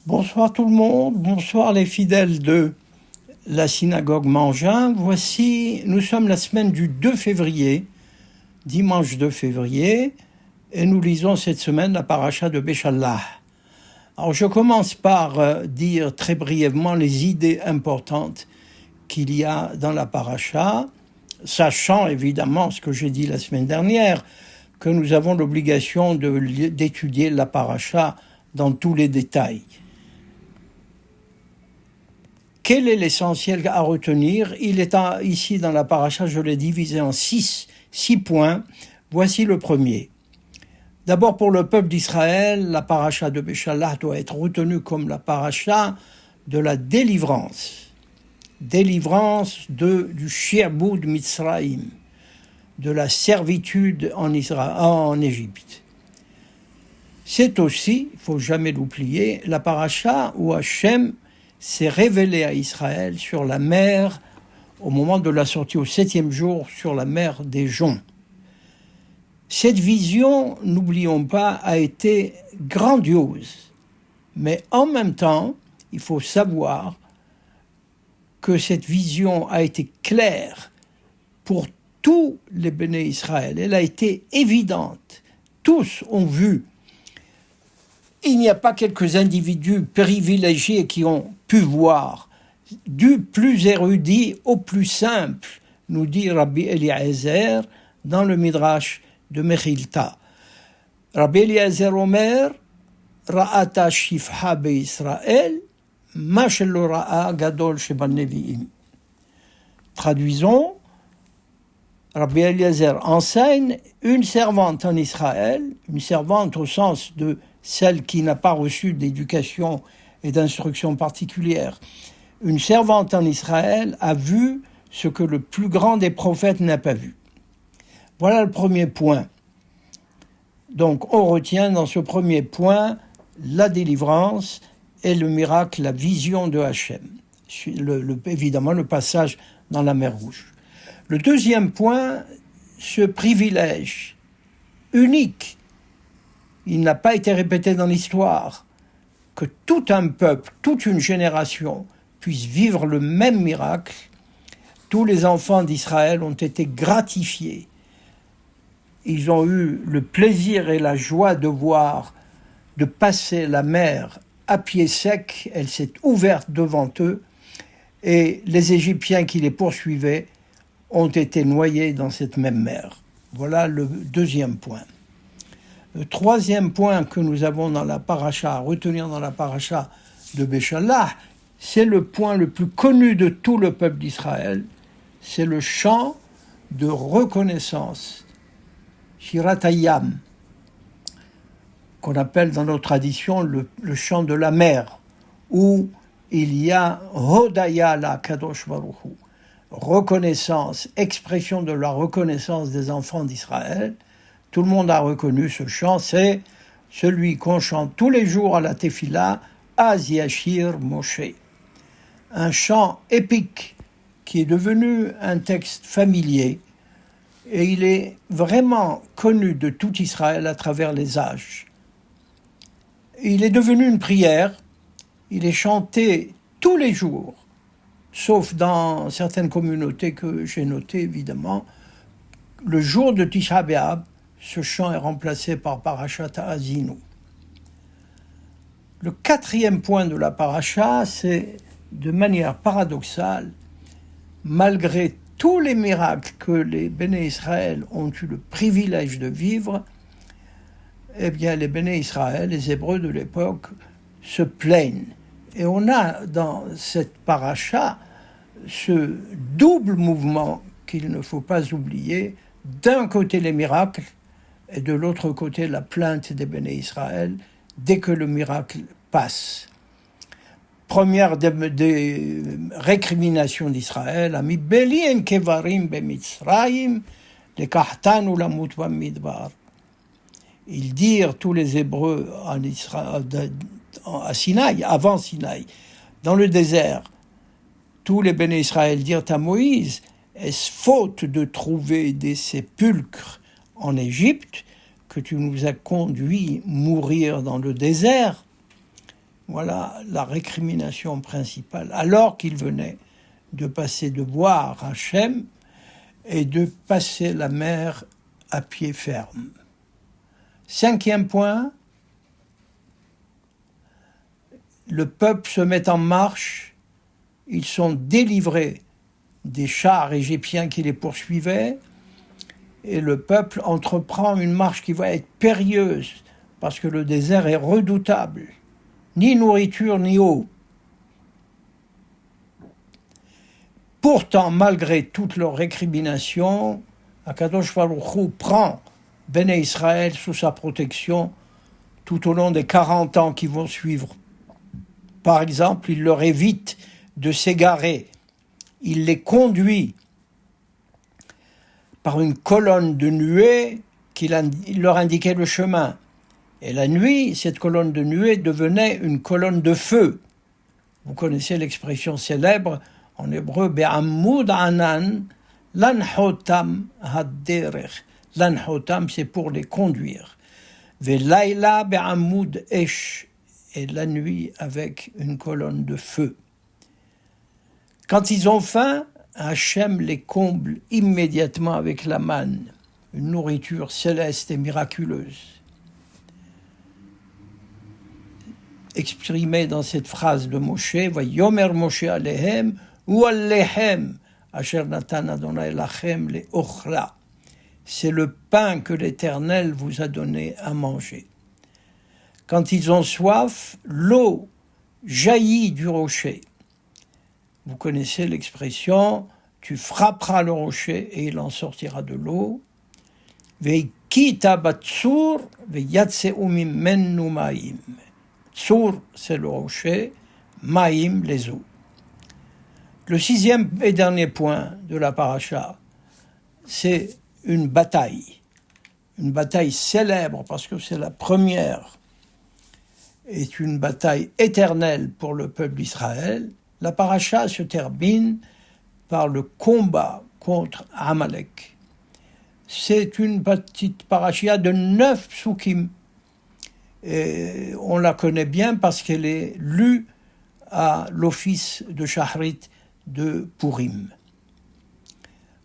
Bonsoir tout le monde, bonsoir les fidèles de la synagogue Mangin. Nous sommes la semaine du 2 février, dimanche 2 février, et nous lisons cette semaine la paracha de Béchallah. Alors je commence par dire très brièvement les idées importantes qu'il y a dans la paracha, sachant évidemment ce que j'ai dit la semaine dernière, que nous avons l'obligation d'étudier la paracha dans tous les détails. Quel est l'essentiel à retenir? Il est ici dans la paracha, je l'ai divisé en six points. Voici le premier. D'abord, pour le peuple d'Israël, la paracha de Béchallah doit être retenue comme la paracha de la délivrance. Délivrance du Shi'boud Mitzraïm, de la servitude en Égypte. C'est aussi, il ne faut jamais l'oublier, la paracha où Hachem s'est révélé à Israël sur la mer, au moment de la sortie au 7e jour, sur la mer des Joncs. Cette vision, n'oublions pas, a été grandiose. Mais en même temps, il faut savoir que cette vision a été claire pour tous les béné Israël. Elle a été évidente. Tous ont vu. Il n'y a pas quelques individus privilégiés qui ont pu voir, du plus érudit au plus simple, nous dit Rabbi Eliezer dans le Midrash de Mechilta. Rabbi Eliezer Omer, Ra'ata shifha be'Israël, ma shelo ra'a gadol sheban nevi'im. Traduisons, Rabbi Eliezer enseigne une servante en Israël, une servante au sens de celle qui n'a pas reçu d'éducation et d'instruction particulière. Une servante en Israël a vu ce que le plus grand des prophètes n'a pas vu. Voilà le premier point. Donc on retient dans ce premier point la délivrance et le miracle, la vision de Hachem. Évidemment le passage dans la mer Rouge. Le deuxième point, ce privilège unique, il n'a pas été répété dans l'histoire, que tout un peuple, toute une génération puisse vivre le même miracle. Tous les enfants d'Israël ont été gratifiés. Ils ont eu le plaisir et la joie de passer la mer à pied sec. Elle s'est ouverte devant eux et les Égyptiens qui les poursuivaient ont été noyés dans cette même mer. Voilà le deuxième point. Le troisième point que nous avons dans la paracha, à retenir dans la paracha de Béchallah, c'est le point le plus connu de tout le peuple d'Israël, c'est le chant de reconnaissance, Shirat Hayam, qu'on appelle dans nos traditions le chant de la mer, où il y a Hodaya la Kadosh Baruch Hu, reconnaissance, expression de la reconnaissance des enfants d'Israël. Tout le monde a reconnu ce chant, c'est celui qu'on chante tous les jours à la Tefila, Az Yashir Moshe. Un chant épique qui est devenu un texte familier et il est vraiment connu de tout Israël à travers les âges. Il est devenu une prière, il est chanté tous les jours, sauf dans certaines communautés que j'ai notées évidemment. Le jour de Tisha B'Av, ce chant est remplacé par Parashat Ha'azinu. Le quatrième point de la paracha, c'est de manière paradoxale, malgré tous les miracles que les béné Israël ont eu le privilège de vivre, eh bien les béné Israël, les Hébreux de l'époque, se plaignent. Et on a dans cette paracha ce double mouvement qu'il ne faut pas oublier, d'un côté les miracles, et de l'autre côté la plainte des béné Israël dès que le miracle passe. Première des récriminations d'Israël, Ami belien kevarim bemitzrayim, lekahtanu lamut bamidbar. Ils dirent, tous les Hébreux à Sinaï, avant Sinaï, dans le désert, tous les béné Israël dirent à Moïse, est-ce faute de trouver des sépulcres en Égypte que tu nous as conduits mourir dans le désert? Voilà la récrimination principale, alors qu'il venait de passer de boire à Shem et de passer la mer à pied ferme. 5e point, le peuple se met en marche, ils sont délivrés des chars égyptiens qui les poursuivaient, et le peuple entreprend une marche qui va être périlleuse, parce que le désert est redoutable, ni nourriture ni eau. Pourtant, malgré toutes leurs récriminations, Akadosh Baruch Hu prend Béné Israël sous sa protection tout au long des 40 ans qui vont suivre. Par exemple, il leur évite de s'égarer. Il les conduit par une colonne de nuée qui leur indiquait le chemin. Et la nuit, cette colonne de nuée devenait une colonne de feu. Vous connaissez l'expression célèbre en hébreu, Be'ammud anan lanhotam hadderech. Lanhotam, c'est pour les conduire. Ve'layla be'ammud esh. Et la nuit avec une colonne de feu. Quand ils ont faim, Hachem les comble immédiatement avec la manne, une nourriture céleste et miraculeuse. Exprimé dans cette phrase de Moshe, Vayomer Moshe alehem ou alehem, asher natan Adonai lachem le ochla. C'est le pain que l'Éternel vous a donné à manger. Quand ils ont soif, l'eau jaillit du rocher. Vous connaissez l'expression, tu frapperas le rocher et il en sortira de l'eau. Veikita batsur veyatseu mimenu maim. Tsur, c'est le rocher, maim, les eaux. Le 6e et dernier point de la paracha, c'est une bataille célèbre parce que c'est la première, est une bataille éternelle pour le peuple d'Israël. La paracha se termine par le combat contre Amalek. C'est une petite paracha de 9 psukim. Et on la connaît bien parce qu'elle est lue à l'office de Shachrit de Purim.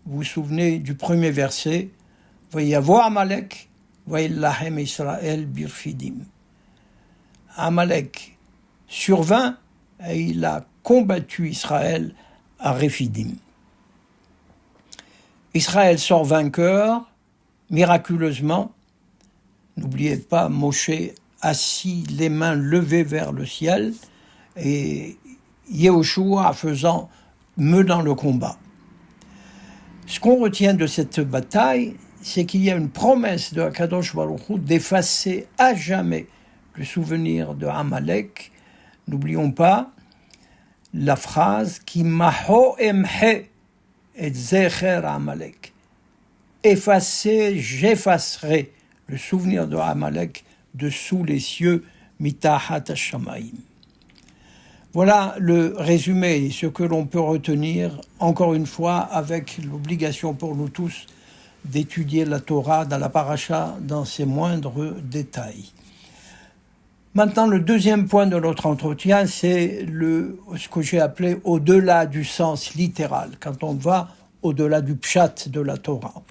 Vous vous souvenez du premier verset, « Vayavo Amalek, vayilahem Israël birfidim » Amalek survint et il a combattu Israël à Rephidim. Israël sort vainqueur, miraculeusement. N'oubliez pas, Moshe assis, les mains levées vers le ciel, et Yehoshua menant le combat. Ce qu'on retient de cette bataille, c'est qu'il y a une promesse de Akadosh Baruch Hu d'effacer à jamais le souvenir de Amalek. N'oublions pas la phrase qui maho emhe et zecher Amalek. Effacer, j'effacerai le souvenir de Amalek de sous les cieux, mitahat hashamayim. Voilà le résumé, ce que l'on peut retenir, encore une fois, avec l'obligation pour nous tous d'étudier la Torah dans la paracha dans ses moindres détails. Maintenant, le deuxième point de notre entretien, c'est ce que j'ai appelé au-delà du sens littéral, quand on va au-delà du pshat de la Torah.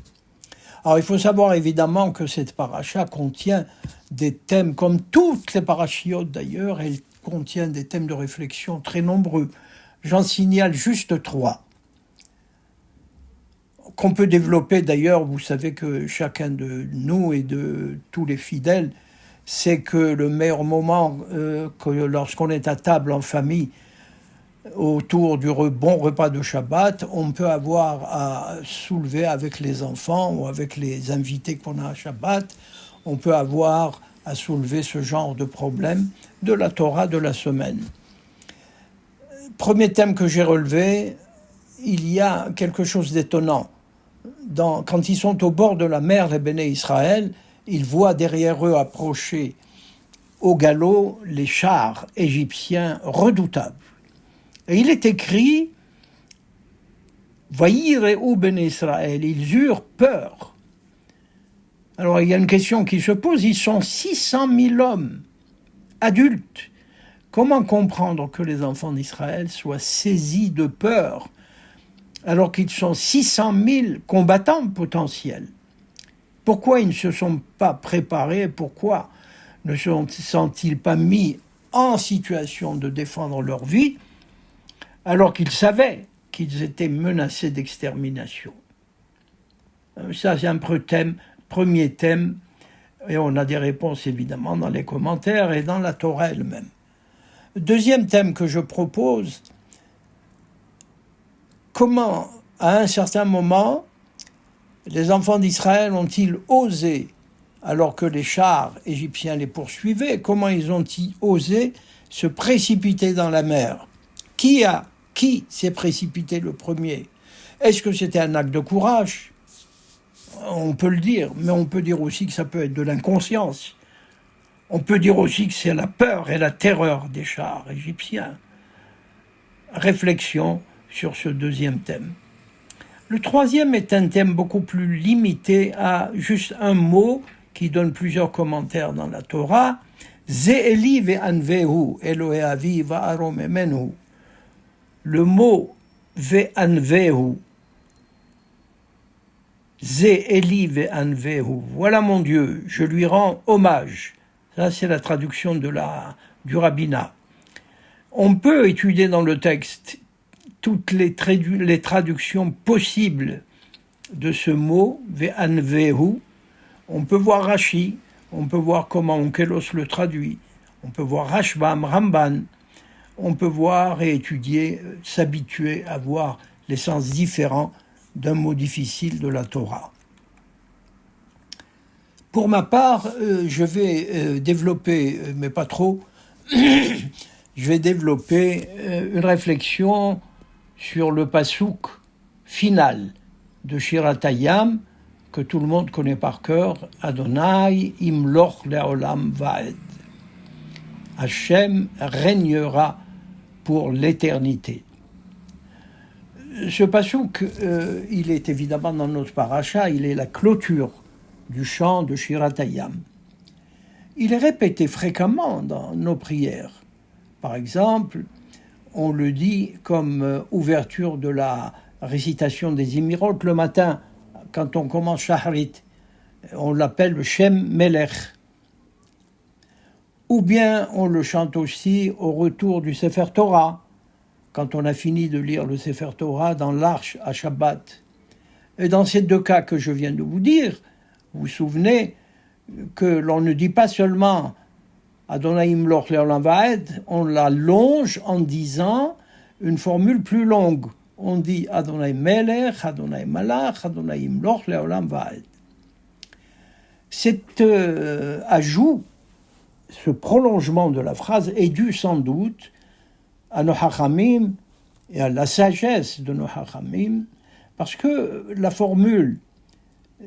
Alors, il faut savoir évidemment que cette paracha contient des thèmes, comme toutes les parachiotes d'ailleurs, elle contient des thèmes de réflexion très nombreux. J'en signale juste 3, qu'on peut développer d'ailleurs. Vous savez que chacun de nous et de tous les fidèles sait que le meilleur moment, que lorsqu'on est à table en famille, autour du bon repas de Shabbat, on peut avoir à soulever avec les enfants ou avec les invités qu'on a à Shabbat, on peut avoir à soulever ce genre de problème de la Torah de la semaine. Premier thème que j'ai relevé, il y a quelque chose d'étonnant. Quand ils sont au bord de la mer, les Béné Israël, ils voient derrière eux approcher au galop les chars égyptiens redoutables. Et il est écrit « Vayireu Béné Israël » ils eurent peur. Alors il y a une question qui se pose, ils sont 600 000 hommes, adultes, Comment comprendre que les enfants d'Israël soient saisis de peur alors qu'ils sont 600 000 combattants potentiels? Pourquoi ils ne se sont pas préparés? Pourquoi ne sont-ils pas mis en situation de défendre leur vie alors qu'ils savaient qu'ils étaient menacés d'extermination? Ça, c'est un premier thème, et on a des réponses évidemment dans les commentaires et dans la Torah elle-même. Deuxième thème que je propose, comment, à un certain moment, les enfants d'Israël ont-ils osé, alors que les chars égyptiens les poursuivaient, comment ils ont-ils osé se précipiter dans la mer? Qui s'est précipité le premier? Est-ce que c'était un acte de courage? On peut le dire, mais on peut dire aussi que ça peut être de l'inconscience. On peut dire aussi que c'est la peur et la terreur des chars égyptiens. Réflexion sur ce deuxième thème. Le troisième est un thème beaucoup plus limité à juste un mot qui donne plusieurs commentaires dans la Torah. Ze'eli ve'anvehu, Elohe avi va'arom emenu. Le mot ve'anvehu, Ze'eli ve'anvehu, voilà mon Dieu, je lui rends hommage. Ça, c'est la traduction du rabbinat. On peut étudier dans le texte toutes les traductions possibles de ce mot, ve'anvehu. On peut voir Rashi, on peut voir comment Onkelos le traduit, on peut voir Rashbam, Ramban, on peut voir et étudier, s'habituer à voir les sens différents d'un mot difficile de la Torah. Pour ma part, je vais développer, mais pas trop, je vais développer une réflexion sur le pasouk final de Shirat Hayam, que tout le monde connaît par cœur, Adonai imloch le'olam va'ed. Hachem régnera pour l'éternité. Ce pasouk, il est évidemment dans notre paracha, il est la clôture du chant de Shirat Hayam. Il est répété fréquemment dans nos prières. Par exemple, on le dit comme ouverture de la récitation des Émirot le matin, quand on commence Shaharit. On l'appelle le Shem Melech. Ou bien on le chante aussi au retour du Sefer Torah, quand on a fini de lire le Sefer Torah dans l'Arche à Shabbat. Et dans ces deux cas que je viens de vous dire, vous vous souvenez que l'on ne dit pas seulement Adonai imloch le'olam va'ed, on la longe en disant une formule plus longue. On dit Adonai Melech, Adonai Malach, Adonai imloch le'olam va'ed. Cet ajout, ce prolongement de la phrase est dû sans doute à nos hachamim et à la sagesse de nos hachamim, parce que la formule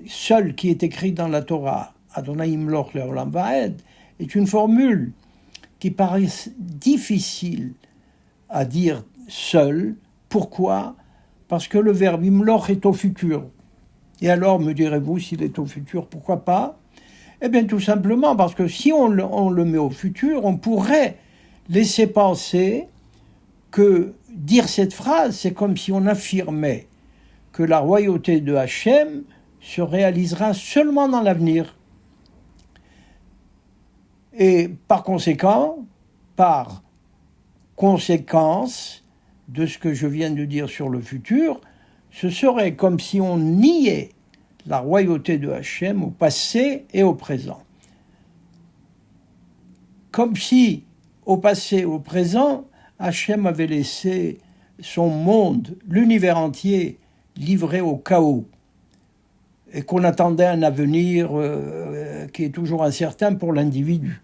seule qui est écrite dans la Torah, Adonai imloch le'olam va'ed, est une formule qui paraît difficile à dire seule. Pourquoi? Parce que le verbe imloch est au futur. Et alors, me direz-vous, s'il est au futur, pourquoi pas? Eh bien, tout simplement parce que si on le met au futur, on pourrait laisser penser que dire cette phrase, c'est comme si on affirmait que la royauté de Hachem se réalisera seulement dans l'avenir. Et par conséquence de ce que je viens de dire sur le futur, ce serait comme si on niait la royauté de Hachem au passé et au présent. Comme si, au passé et au présent, Hachem avait laissé son monde, l'univers entier, livré au chaos, et qu'on attendait un avenir qui est toujours incertain pour l'individu.